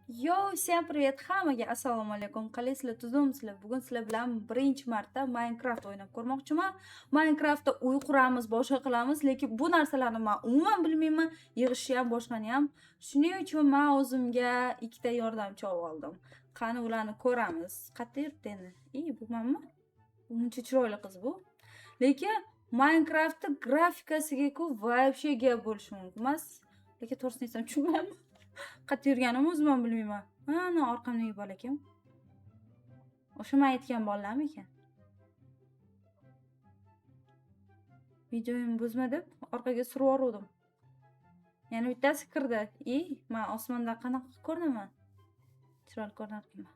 Yo, всем привет hammaga. Assalomu alaykum. Qalaysizlar, tuzumsizlar? Bugun sizlar bilan birinchi marta Minecraft o'ynab ko'rmoqchiman. Minecraftda uy quramiz, boshqa qilamiz, lekin bu narsalarni men umuman bilmayman. Yig'ishni ham, boshqani ham. Shuning uchun men o'zimga ikkita yordamchi oldim. Qani ularni ko'ramiz. Qayerda yuribdi endi? Bu menmi? Uncha chiroyli qiz bu. Lekin Minecraftda grafikasiga-ku вообще gap bo'lishi mumkin emas. Lekin to'g'risini aytsam tushunmayman. Qayerda yurganimni o'zim ham bilmayman. Mana orqamdagi bola kim? O'sha men aytgan bolalarmi ekan? Videoyimni buzma deb orqaga surib yubordim. Yana bittasi kirdi. Men osmondan qanaqa ko'rinaman? Chiroyli ko'rinarkanman.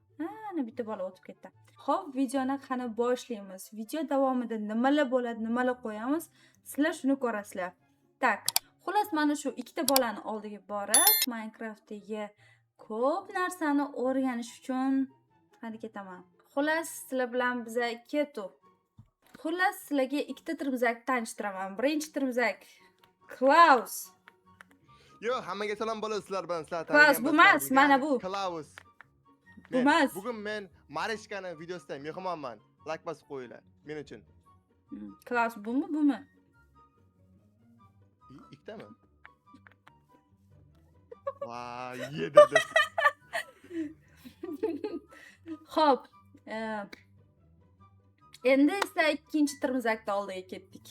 Ana bitta bola o'tib ketdi. Xo'p, videoni qani boshlaymiz. Video davomida nimalar bo'ladi, nimalar qo'yamiz, sizlar shuni ko'rasizlar. Tak, xullas mana shu ikkita bolani oldiga borib, Minecraftdagi ko'p narsani o'rganish uchun hadi ketaman. Xullas, sizlar bilan biza ketu. Xullas, sizlarga ikkita tirbizakni tanishtiraman. Birinchi tirbizak Klaus. Yo, hammaga salom bo'ladi sizlar bilan. Sizlar Klaus bu emas, mana bu. Klaus. Bu emas. Bugun men Marishkani videosida mehmonman. Like bosib qo'yinglar men uchun. Klaus bumi, bumi? Ikkitami? Voy, yedirdi. Xo'p, endi esa ikkinchi tirbizakni oldiga ketdik.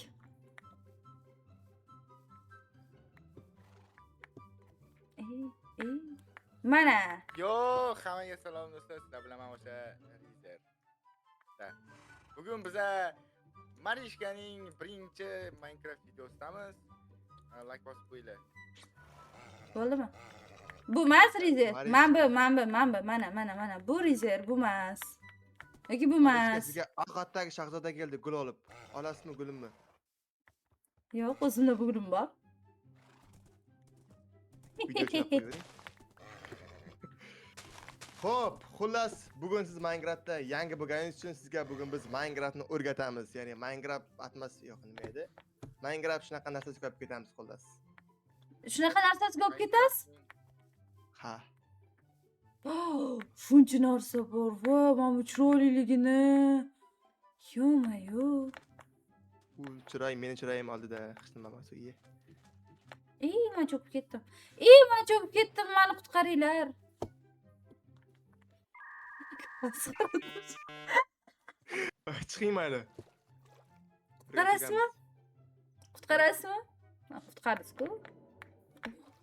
Mana. Yo, hammaga salom do'stlar. Sizlar bilan men o'sha Rizer. Bugun biza Marishkaning birinchi Minecraft videosidamiz. Like bosib qo'yinglar. Bo'ldimi? Bu emas Rizer. Mana. Bu Rizer, bu emas. Yoki bu emas. Sizga oqatdagi shahzoda keldi gul olib. Olasizmi gulimmi? Yo'q, o'zimda bu gulim bor. Video chop qo'ying. Xo'p, xullas, bugun siz Minecraftda yangi bo'lganingiz uchun sizga bugun biz Minecraftni o'rgatamiz. Ya'ni Minecraft atmosfera yo'q, nima edi? Minecraft shunaqa narsasiga olib ketamiz xullas. Shunaqa narsasiga olib ketasiz? Ha. Shuncha narsa bor. Va, mana bu chiroyliligini. Yo-mayo. U chiroy meni chiroyim oldida hech nima emas u. Men cho'kib ketdim. Meni qutqaringlar. Chiqing mayli. Qutqarasizmi? Qutqarasiz-ku?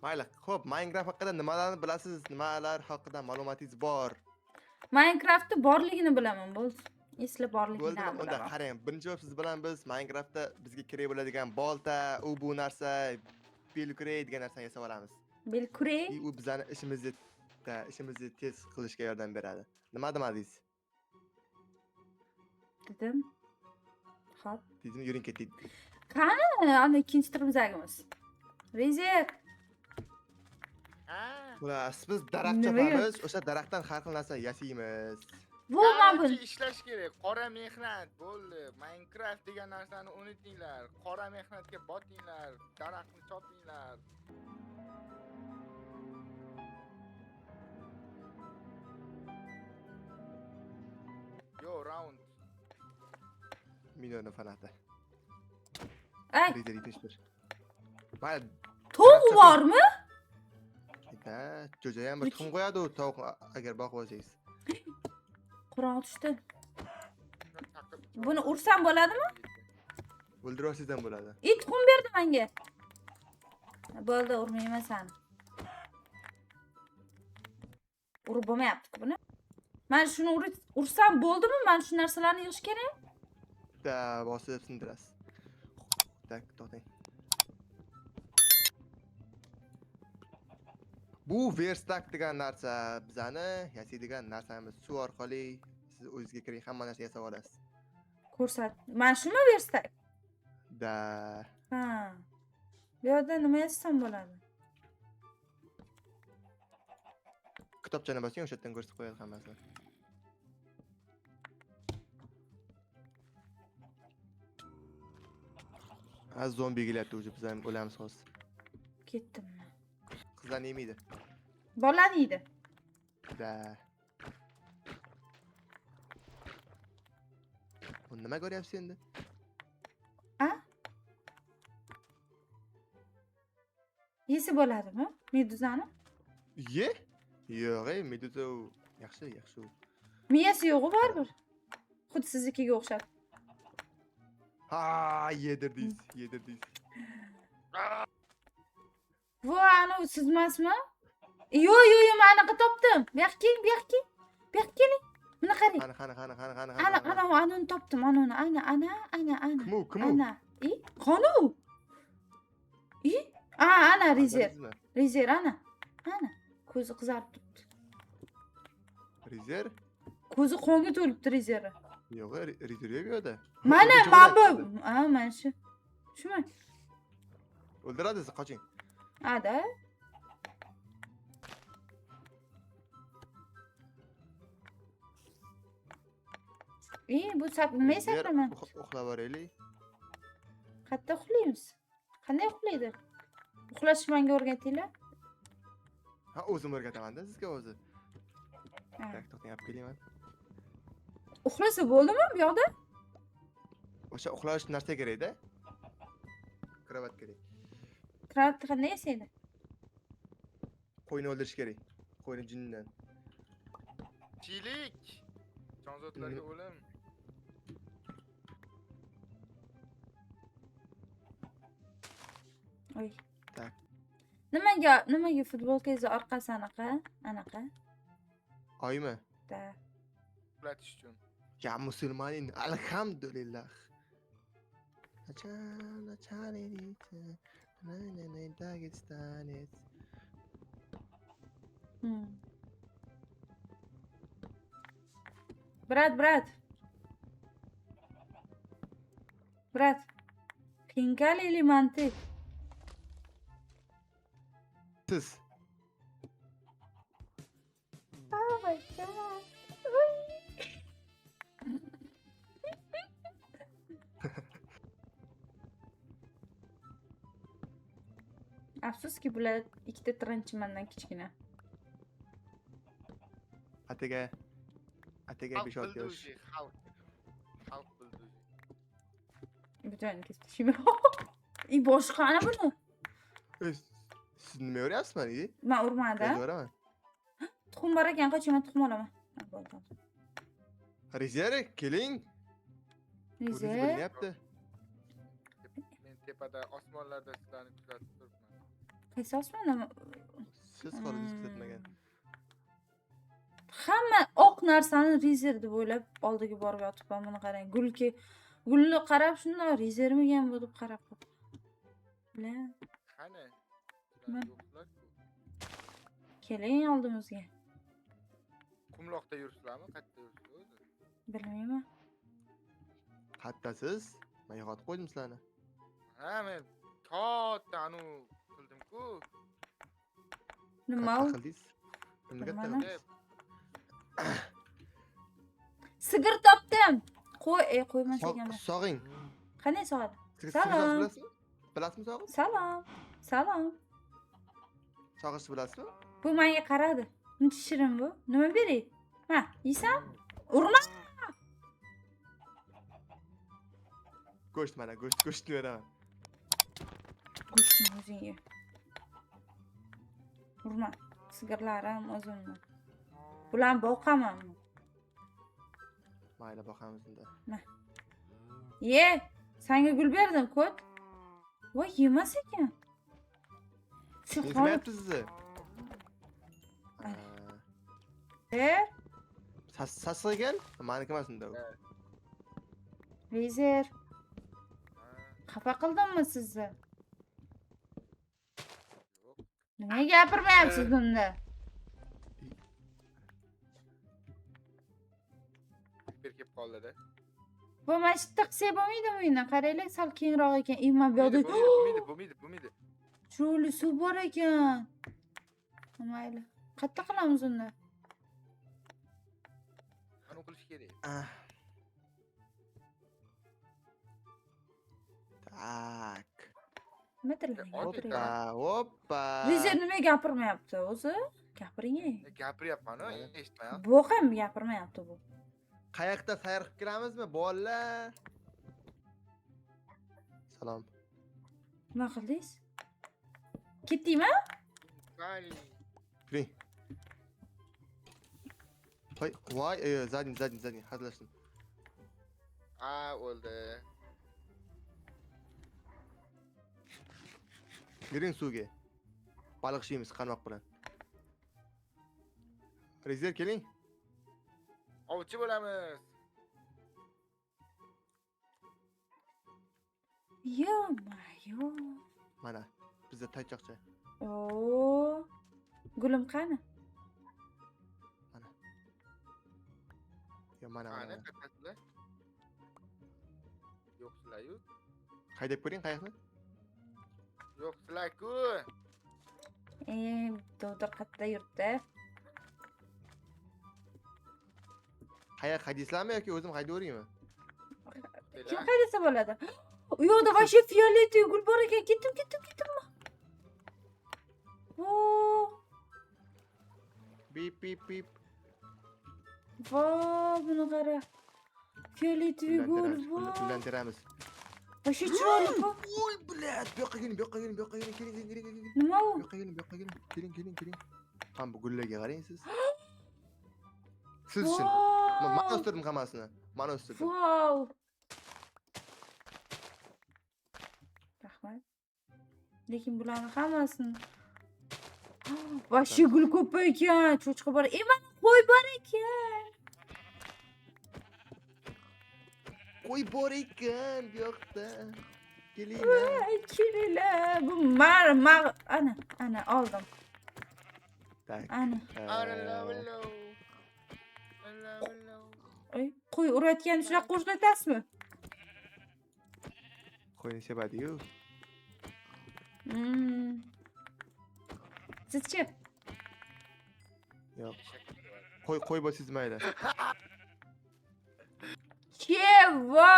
Mayli. Xo'p, Minecraft haqida nimalarni bilasiz? Nimalar haqida ma'lumotingiz bor? Minecraftda borligini bilaman, bo'ldi. Eslab borligini Bo'ldimi? Unda bilaman. qarang, birinchi bo'lib siz bilan biz Minecraftda bizga kerak bo'ladigan bolta, u bu narsa, belkuray degan narsani yasab olamiz. Belkuray? U bizani ishimizni tez qilishga yordam beradi. Nima demadingiz? Dedim. Xo'p. Dedim, yuring ketdik. Qani, ana ikkinchi tirbizagimiz. Rizer. Xullas, biz daraxt Nimaga? chopamiz, o'sha daraxtdan har xil narsa yasaymiz. Bu mana bu. ishlash kerak. Qora mehnat bo'ldi. Minecraft degan narsani unutinglar. Qora mehnatga botinglar, daraxtni chopinglar. Yo, round. Million fanati. Ay, Rizer 71. Mayli. tovuq bormi? Jo'ja ham bir tuxum qo'yadi u tovuq agar boqib olsangiz. Qur'on tushdi. Buni ursam bo'ladimi? O'ldirasiz ham bo'ladi. Tuxum berdi menga. Bo'ldi, urmayman seni. Urib bo'lmayapti-ku buni. Men shuni ursam bo'ldimi? Men shu narsalarni yig'ish kerak. Bosib sindirasiz. Tak, to'xtang. Bu verstak degan narsa bizani yasaydigan narsamiz. Suv orqali siz o'zingizga kerak hamma narsa yasab olasiz. Ko'rsat. Men shuni bersak. Ha. Bu yerda nima yasasam bo'ladi? Kitobchani bosing, o'sha yerdan ko'rsatib qo'yadi hammasini. Az zombi kelyapti, o'zi biz ham o'lamiz hozir. Ketdim. Qizlarni yemaydi. Bolani yeydi. Da. Buni nima ko'ryapsiz endi? A? Yesi bo'ladimi meduzani? Ye? Yo'q, meduza u yaxshi, yaxshi u. Miyasi yo'q-ku baribir. Xuddi siznikiga o'xshab. Ha, yedirdingiz, yedirdingiz. Bu anavi siz emasmi? Yo'q, men anaqa topdim. Bu yoqqa keling, bu yoqqa keling. Bu yoqqa keling. Buni qarang. Qani. Anani topdim, anani. Ana. Kim u? Ana. Qani u? Ana Rizer. Qandaysizmi? Rizer ana. Ko'zi qizarib turibdi. Rizer? Ko'zi qonga to'libdi Rizerni. Yo'q, Rizer yo'q bu yerda. Mana bu. Mana shu. Shumi? O'ldiradi sizni, qoching. Ada. Bu nima sakraman? Uxlab boraylik. Qayerda uxlaymiz? Qanday uxlaydi? Uxlashni menga o'rgatinglar. Ha, o'zim o'rgataman-da sizga o'zi. Tak, to'xtang, olib kelayman. Uxlasa bo'ldimi bu yoqda? O'sha uxlash narsa kerak-da. Kravat kerak. Kravatni qanday yasaydi? Qo'yni o'ldirish kerak. Qo'yni jinnidan. Chilik. Jonzotlarga o'lim. Oy. Tak. Nimaga futbolkangizni orqasi anaqa? Oymi? Da. Uxlatish uchun. Ya musulmonin, alhamdulillah. Nachalita. Dagestanец. Brat. Pinkal или mantik? Siz. Oh my god. Afsuski bular ikkita tirinchi mendan kichkina. Atega 5-6 yosh. Xalq bilduzi. Bu joyini kesib tashlayman. Boshqa ana buni. Siz nima o'ryapsiz meni? Men urmadim. O'raman. Tuxum bor ekan, qochaman, tuxum olaman. Rizer, keling. Rizer. Bilinyapti. Men tepada osmonlarda sizlarni kuzatib turibman. Qaysi osmonda? Siz qo'lingiz kuzatmagan. Hamma oq narsani Rizer deb o'ylab oldiga borib yotibman. Buni qarang. Gulni qarab shunday Rizermigan bu deb qarab qoldim. Bla. Qani? Nima? Yo'qlar-ku. Keling oldimizga. Qumloqda yursizlarmi? Qayerda yursizlar o'zi? Bilmayman. Qattasiz? Men yo'qotib qo'ydim sizlarni. Ha, men katta anu qildim-ku. Nima u? Qildingiz? Nima Bilmadim. katta? Sigir topdim. Qo'ymas ekanman. Sog'ing. Qanday sog'adi? Siz Salom. bilasizmi? Bilasizmi sog'ib? Salom. Sog'ishni bilasizmi? Bu menga qaradi. Buncha shirin bu. Nima beray? Ha, yeysan? Urma. Go'sht mana, go'shtni beraman. Go'shtni o'zing ye. Urma. Sigirlarim o'zimni. Bularni boqaman. Mayli, boqamiz unda. Ye, senga gul berdim, ko't. Voy, yemas ekan. Yetmayapti sizni. Sassiq ekan, meniki emas unda. Rizer. Xafa qildimmi sizni? Yo'q. Nima gapirmayapsiz bunda? Berkib qoldi-da. Bu mashqda qilsak bo'lmaydimi uyni? Qaranglar, sal kengroq ekan. Men bu yoqda Bo'lmaydi. chiroyli suv bor ekan. Mayli. Qayerda qilamiz unda? Qani qilish kerak. Tak. Nima tilayapti? Hoppa. Rizer nima gapirmayapti o'zi? Gapiring. Gapiryapman-ku, eshitmayapman. Boq ham gapirmayapti bu. Qayoqda sayr qilib kiramizmi, bolalar? Salom. Nima qildingiz? Ketdingmi? Vay. Kiring. Voy, zadniy, hazillashdim. O'ldi. Kiring suvga. Baliq yeymiz qandoq bilan. Rezer keling. Ovchi bo'lamiz. Yo-mayo. Mana, bizda toychoqcha. Oo. Gulim qani? Yo, mana. Qani kattasizlar? Yo'qsizlar-yu. Haydab ko'ring qayoqni. Yo'qsizlar-ku. Dovdir qatta yurtda. Qayoq haydaysizlarmi yoki o'zim haydaveraymi? Kim qaydasa bo'ladi? U yoqda вообще fioletli gul bor ekan. Ketdim. Oo. Bip. Voy, buni qara. Fioletli gul bor. Kullantiramiz. Вообще chiroyli ku. Oy, blad, bu yoqqa keling. Keling. Nima u? Bu yoqqa keling. Keling. Ham bu gullarga qarang siz. Siz uchun. Mana o'stirdim hammasini. Mana o'stirdim. Wow. Rahmat. Lekin bularni hammasini Вообще gul ko'p ekan. Cho'chqa bor. Mana qo'y bor ekan. Qo'y bor ekan bu yoqda. Kelinglar. Kelinglar. Bu ana oldim. Tak. Ana. Hello. Ay, qo'y urayotgan shunaqa qo'shiq aytasizmi? Qo'yni sevadi-yu. Sizchi? Yo'q. Qo'y bo'lsangiz mayli. Kevo.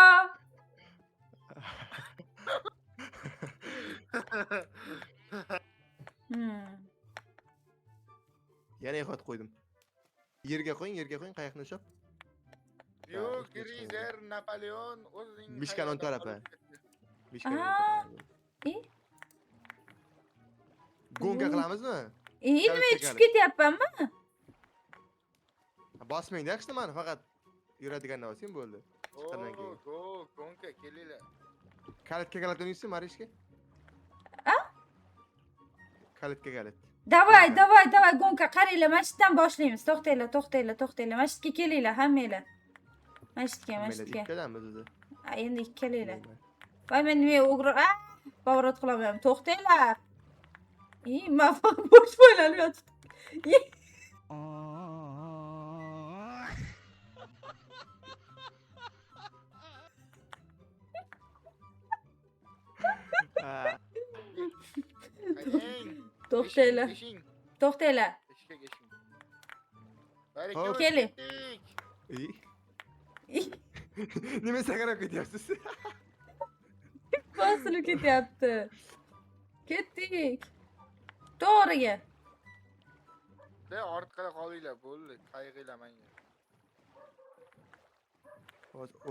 Yana yaxot qo'ydim. Yerga qo'ying, qayoqni ushlab. Yo'q, Grizer, Napoleon o'zining Mishkan on tarafi. Gonga qilamizmi? Nima tushib ketyapmanmi? Bosmangda yaxshi mani, faqat yuradigandan olsang bo'ldi. Chiqqandan keyin. Gonga kelinglar. Kalitga o'ynaysiz, Marishka? Kalitga. Davay, Gonka, qaranglar, masjiddan boshlaymiz. To'xtanglar. Masjidga kelinglar hammanglar. Masjidga. Ikkadamiz o'zi. Endi ikkalanglar. Voy, men nima o'g'ri, pоворот qilaman. To'xtanglar. Men bosh bo'ylab yotibdi. To'xtanglar. Keling. Nima sakrab ketyapsiz? Bosilib ketyapti. Ketdik. To'g'riga. Ortqada qolinglar, bo'ldi. Qayg'iylamang.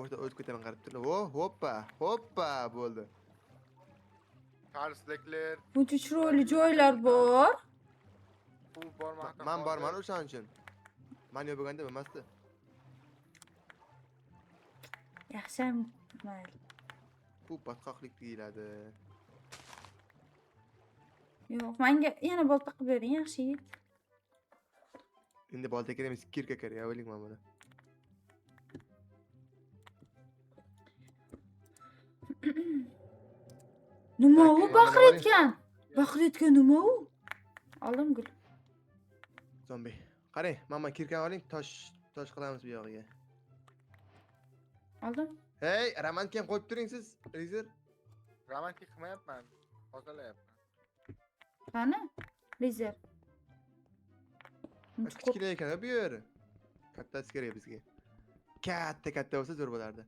O'z ko'taman qarab turib. Hoppa, bo'ldi. Qarsliklar. Buncha chiroyli joylar bor. Pul bormoqda. Men borman o'shaning uchun. Men yo'q bo'lganda bo'lmasdi. Yaxshi, mayli. Bu batqoqlik deyiladi. Yo'q, menga yana bolta qilib bering, yaxshi yigit. Endi bolta kerak emas, kirka kerak, avvaling mana buni. Nima u baqirayotgan? Baqirayotgan nima u? Oldim gul. Zombi. Qarang, mana kirkani oling, tosh qilamiz bu yog'iga. Oldim. Hey, romantikani qo'yib turing siz, Rezer. Romantik qilmayapman. Tozalayapman. Qani? Rezer. Kichkina ekan bu yer. Kattasi kerak bizga. Katta bo'lsa zo'r bo'lardi.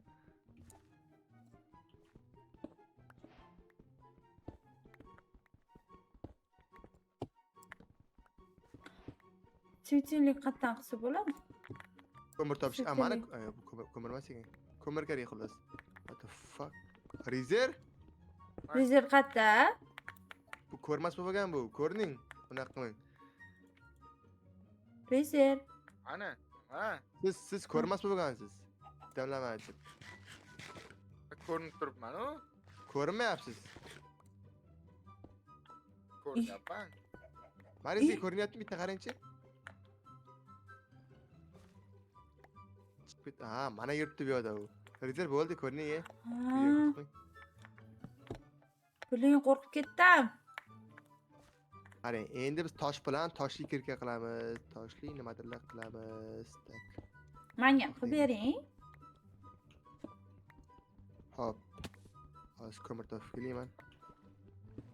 Suyuqlik qatdan qilsa bo'ladimi? Ko'mir topish. Suyuqlik. Mana ko'mir emas ekan. Ko'mir kerak xullas. What the fuck? Rizer? Rezer qatta? Bu ko'rmas bo'lgan bu. Ko'rning. Bunaqa qilmang. Rezer. Ana. Ha, Siz ko'rmas bo'lgansiz. Damlamachi. ko'rinib turibman-ku. Ko'rinmayapsiz. Ko'ryapman. Marizga ko'rinyaptimi? Bitta qarangchi. Ha, mana yuribdi bu yoqda u. Rizer bo'ldi, ko'rning. Ha, buning qo'rqib ketdim. Qarang, endi biz tosh bilan toshli kirka qilamiz. Toshli nimadirlar qilamiz. Tak. Menga qilib bering. Hop. Hozir ko'mir topib kelayman.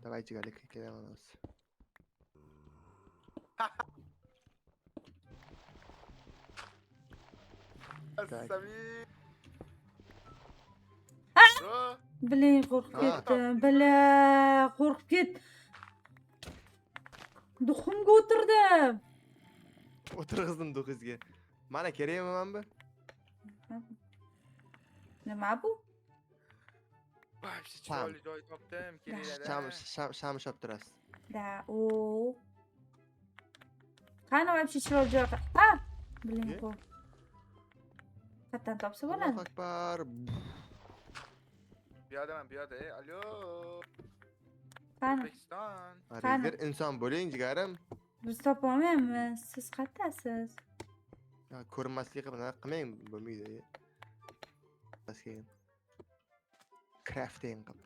Давайте galik kelamiz. Asabiy. Bro, Biling qo'rqib Ha. ketdim. Bila qo'rqib ket. Duxumga o'tirdim. O'tirg'izdim duxizga. Mana kerakmi mana bu? Nima bu? Babsi chiroyli joy topdim, kelinglar. Sham turasiz. Da, o. Qani вообще chiroyli joy. Ha! Biling Ye? qo'rq. Qatdan topsa Allohu bo'ladi. akbar. Bu yoqdaman, bu yoqda. Alo. Qani, O'zbekiston. Rizer inson bo'ling jigarim. biz topolmaymiz. Siz qattasiz? Ya, ko'rinmaslikqa bunaqa qilmang, bo'lmaydi. Bas keyin. Crafting qilib.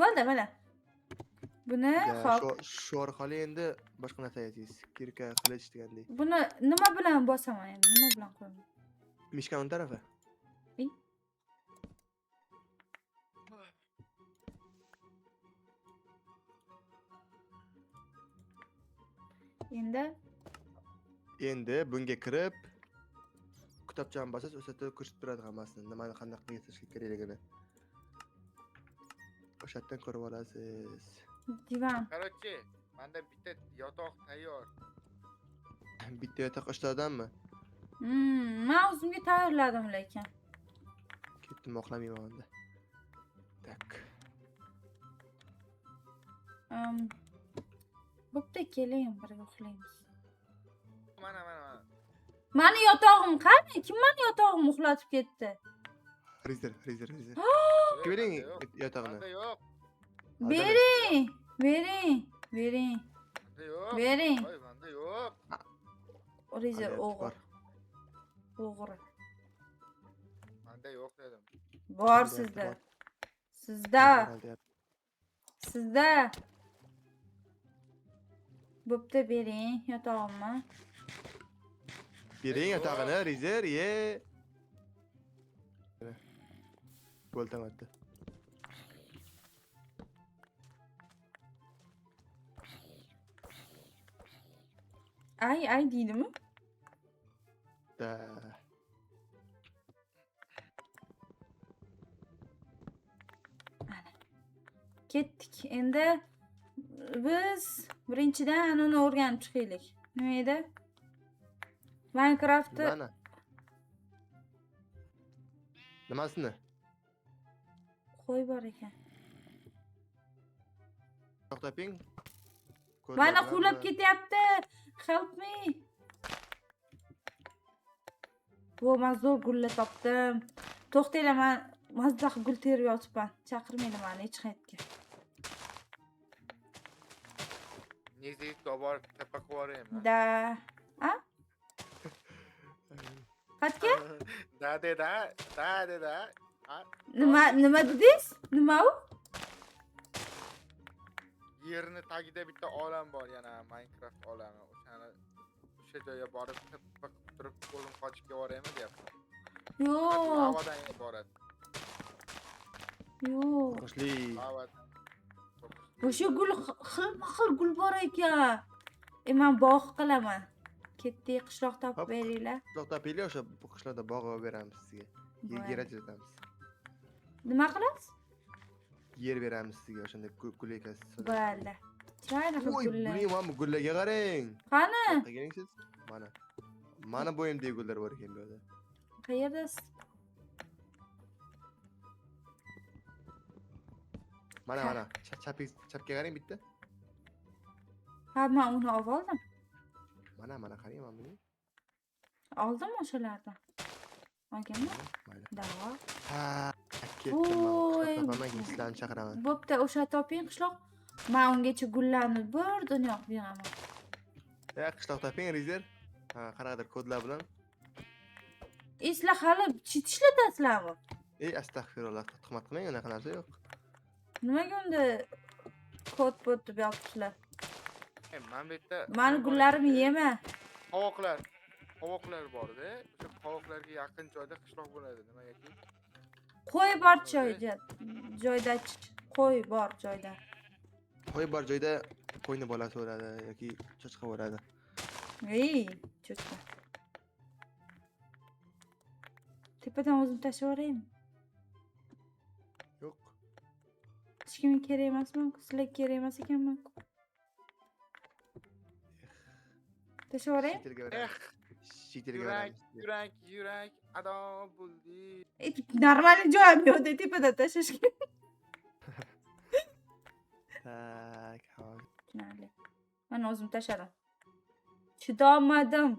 Bo'ldi, mana. Buni hop. Shu orqali endi boshqa narsa aytasiz. Kirka, qilich degandek. Buni nima bilan bosaman endi? Nima bilan qo'yaman? Mishkan o'ng tarafi. Endi bunga kirib kitobchani bosasiz, o'sha yerda ko'rsatib turadi hammasini. Nimani qanday qilish kerakligini. O'sha yerdan ko'rib olasiz. Divan. Короче, menda bitta yotoq tayyor. Bitta yotoq ishlardanmi? Men o'zimga tayyorladim lekin. Ketdim, oqlamayman endi. Tak. Bo'pti, keling, birga uxlaymiz. Mana. Mani yotog'im qani? Kim mani yotog'imni uxlatib ketdi? Rizer. Bering yotog'ini. Menda yo'q. Bering. Menda yo'q. Bering. Voy, menda yo'q. Rezer o'g'ri. O'g'ri. Menda yo'q dedim. Bor sizda. Sizda. Bo'pti, bering yotog'imni. Bering yotog'ini, Rizer, ye. Bo'ltamatdi. Ay deydimi? Da. Ketdik. Endi biz birinchidan uni o'rganib chiqaylik. Nima edi? Minecraft'ni Mana. Nimasini? qo'y bor ekan. To'xtaping. Mana quvlab ketyapti. Help me. Men zo'r gullar topdim. To'xtanglar, men mazza gul terib yotibman. Chaqirmaydi meni hech qayerga. Nezik tobar tepa qo'yaraymi? Da. Ha? Qayerga? Da. Nima dedingiz? Nima u? Yerni tagida bitta olam bor, yana Minecraft olami. O'sha joyga borib tepa turib qo'lim qochib ketyapman deyapman. Yo'q. Havodan iborat. Yo'q. Qo'shli. Havodan. O'sha gul xil gul bor ekan. Men bog' qilaman. Ketdik, qishloq topib beringlar. To'xtapinglar, o'sha qishloqda bog' olib beramiz sizga. Yer ajratamiz. Nima qilasiz? Yer beramiz sizga, o'shanda gul ekasiz. Bo'ldi. Chiroyli qilib Voy, gullar. buning mana bu gullarga qarang. Qani? Yoqqa keling siz. Mana. Mana bo'yimdagi gullar bor ekan bu yerda. Qayerdasiz? Mana Ha. mana. Chapga qarang bitta. Ha, men uni olib oldim. Mana qarang mana buni. Oldim o'shalardan. Olganmi? Mayli. Davo. Ha, ketdim men. Voy. Topaman sizlarni chaqiraman. Bo'pti, o'sha toping qishloq. Men ungacha gullarni bir dunyo qilib yig'aman. Qishloq toping, Rizer. Ha, qanaqadir kodlar bilan. Sizlar hali chit ishlatasizlarmi? Astag'firullah, tuhmat qilmang, unaqa narsa yo'q. Nimaga unda kod bot deb yozibsizlar? Men bu yerda Meni gullarimni yema. qovoqlar bor-da. O'sha qovoqlarga yaqin joyda qishloq bo'ladi. Nimagaki? Qo'y bor joyda qo'y bor joyda. Qo'y bor joyda qo'yni bolasi o'radi yoki cho'chqa o'radi. Ey, cho'chqa. Tepadan o'zim tashlab yuboraymi? Yo'q. Hech kimga kerak emasman, sizlarga kerak emas ekanman. Tashlab yuboraymi? Shitilga o'radi. Shitilga Yurak, o'radi. yurak, ado bo'ldi. Normal joyim yo'qda tepada tashlashga. Tak, hozir. Tushunarli. Men o'zim tashladim. Chidolmadim.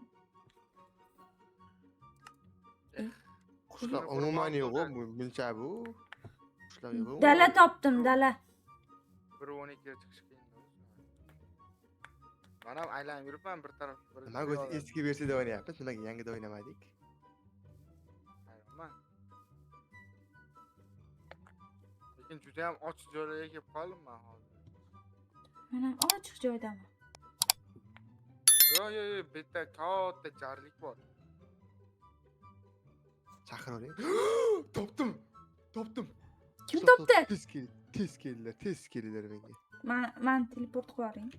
Qushlar umuman yo'q, buncha bu. Qushlar yo'q. Dala topdim, dala. 1:12 ga chiqish qiyin. Men ham aylanib yuribman bir taraf. Nimaga o'zi eski versiyada o'ynayapmiz? Nimaga yangida o'ynamadik? Hayronman. Lekin juda ham ochiq joylarga kelib qoldim men hozir. Men ham ochiq joydaman. Yo'q, bu yerda katta jarlik bor. Chaqiravering. Topdim. Kim topdi? Tez keldilar menga. Men teleport qilib yuboring.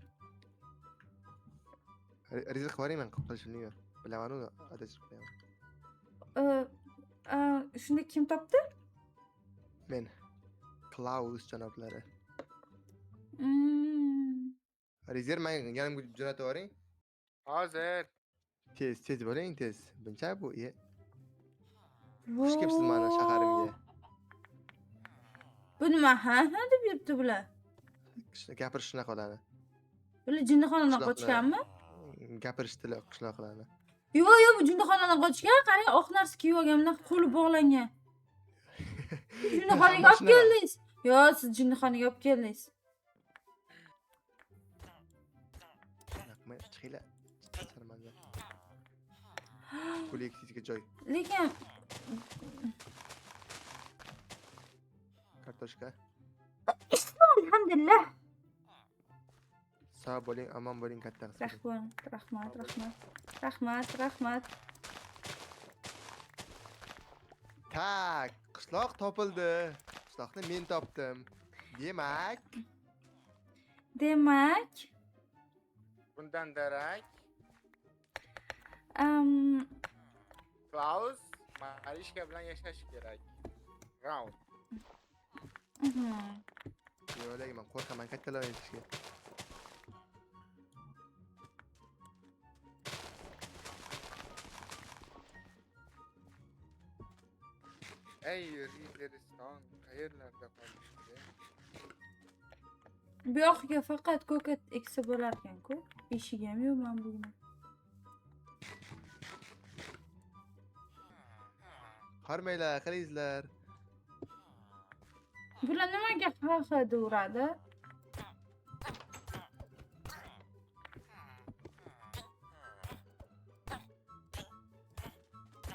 Rizq qo'ying, men qilishimni yo'q. Bilaman uni, adashib qo'yaman. Shunda kim topdi? Men Klaus janoblari. Rizq men yanimga jo'natib yuboring. Hozir. Tez bo'ling, tez. Buncha bu. Xush kelibsiz mana shaharimga. Bu nima ha deb yuribdi bular. Gapirish shunaqa qoladi. Bular jinnixonadan qochganmi? Gapirishdilar qishloqlarni. Yo'q, bu jinnixonadan qochgan. Qarang, oq narsa kiyib olgan, qo'li bog'langan. Jinnixonaga olib keldingiz. Yo'q, siz jinnixonaga olib keldingiz. Chiqinglar. Sharmanda. Kollektivga joy. Lekin Kartoshka. alhamdulillah. Sog' bo'ling, omon bo'ling, katta qizim. Rahmat. Tak, qishloq topildi. Qishloqni men topdim. Demak, Bundan darak Klaus Marishka bilan yashash kerak. Round. Yo'q, men qo'rqaman kattalar aytishga. Ey, Rizeriston qayerlarda qoldi? bu yoqqa faqat ko'kat eksa bo'lar ekan-ku. Eshigi ham yo'q men bugun. Qarmanglar, qilingizlar. Bular nimaga ha uradi?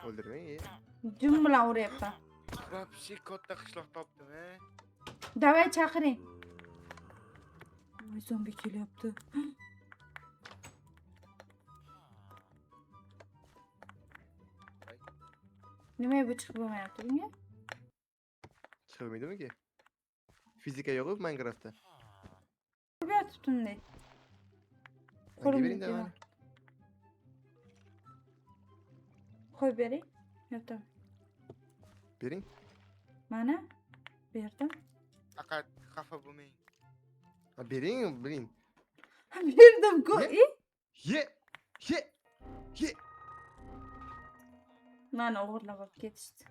O'ldirmang. Jum bilan uryapman. Vapshi katta qishloq topdim-a. Davay chaqiring. Voy, zombi kelyapti. Nimaga bu chiqib bo'lmayapti bunga? Chiqilmaydimi-ki? Fizika yo'q-ku Minecraftda. Yotibdi. Qo'limda bering. Qo'yib bering. Yo'q. Bering. Mana berdim. Faqat xafa bo'lmang. Bering. Berdim-ku. Ye. Ye. Ye. Ye. Mani o'g'irlab olib ketishdi.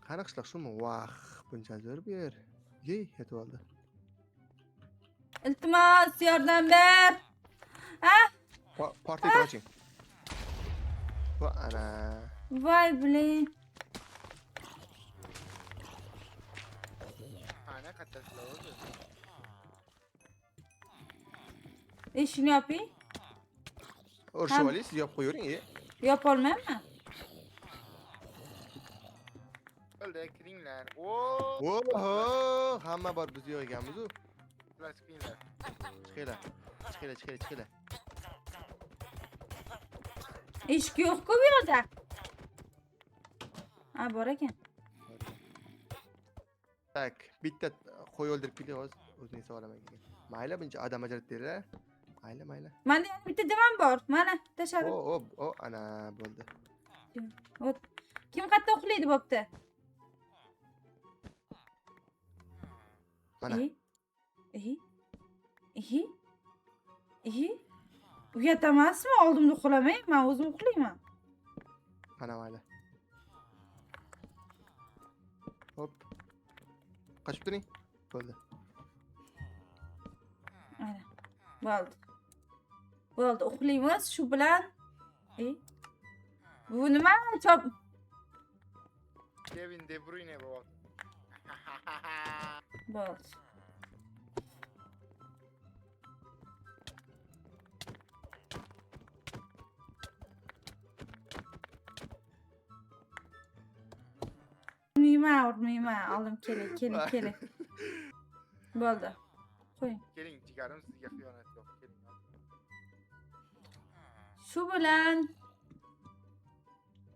Qani qishloq shumi? Vah, buncha zo'r bu yer. Yey, yetib oldi. Iltimos, yordam ber. Partiya oching. Va ana. Voy biling. Ana qattaslar o'zi. Eshikni yoping. Urishib oling, siz yopib qo'yavering. Yopolmayman. Qildi, kiringlar. Oo, Oho, hamma bor biz yo'q ekanmiz-ku. ular chiqinglar. Chiqinglar. Chiqinglar. Eshik yo'q-ku bu yerda. Ha, bor ekan. Tak, bitta qo'y o'ldirib keling hozir. O'zing sog'lamaga kelgan. Mayli, buncha odam ajratdinglar. Mayli. Menda bitta divan bor. Mana, tashladim. Ana bo'ldi. Kim qayerda uxlaydi bo'pti? Mana. Uyat emasmi? Oldimda uxlamay, men o'zim uxlayman. Mana mayli. Hop. Qochib turing. Bo'ldi. Mana. Bo'ldi, uxlaymiz shu bilan. Bu nima? Chop. Kevin De Bruyne bo'l. Bo'ldi. Urmayman. Oldim, keling. Bo'ldi. Qo'ying. Keling, jigarim, sizga xiyonat yo'q. Keling. Shu bilan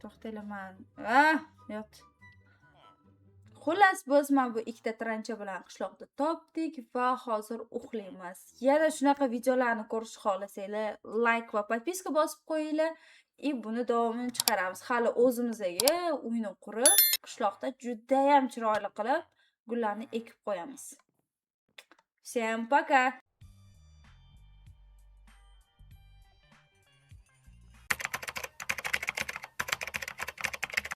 to'xtayman. Yot. Xullas, biz mana bu ikkita trancha bilan qishloqda topdik va hozir uxlaymiz. Yana shunaqa videolarni ko'rishni xohlasanglar, like va podpiska bosib qo'yinglar. Buni davomini chiqaramiz. Hali o'zimizga uyni qurib, qishloqda juda ham chiroyli qilib gullarni ekib qo'yamiz. Всем пока.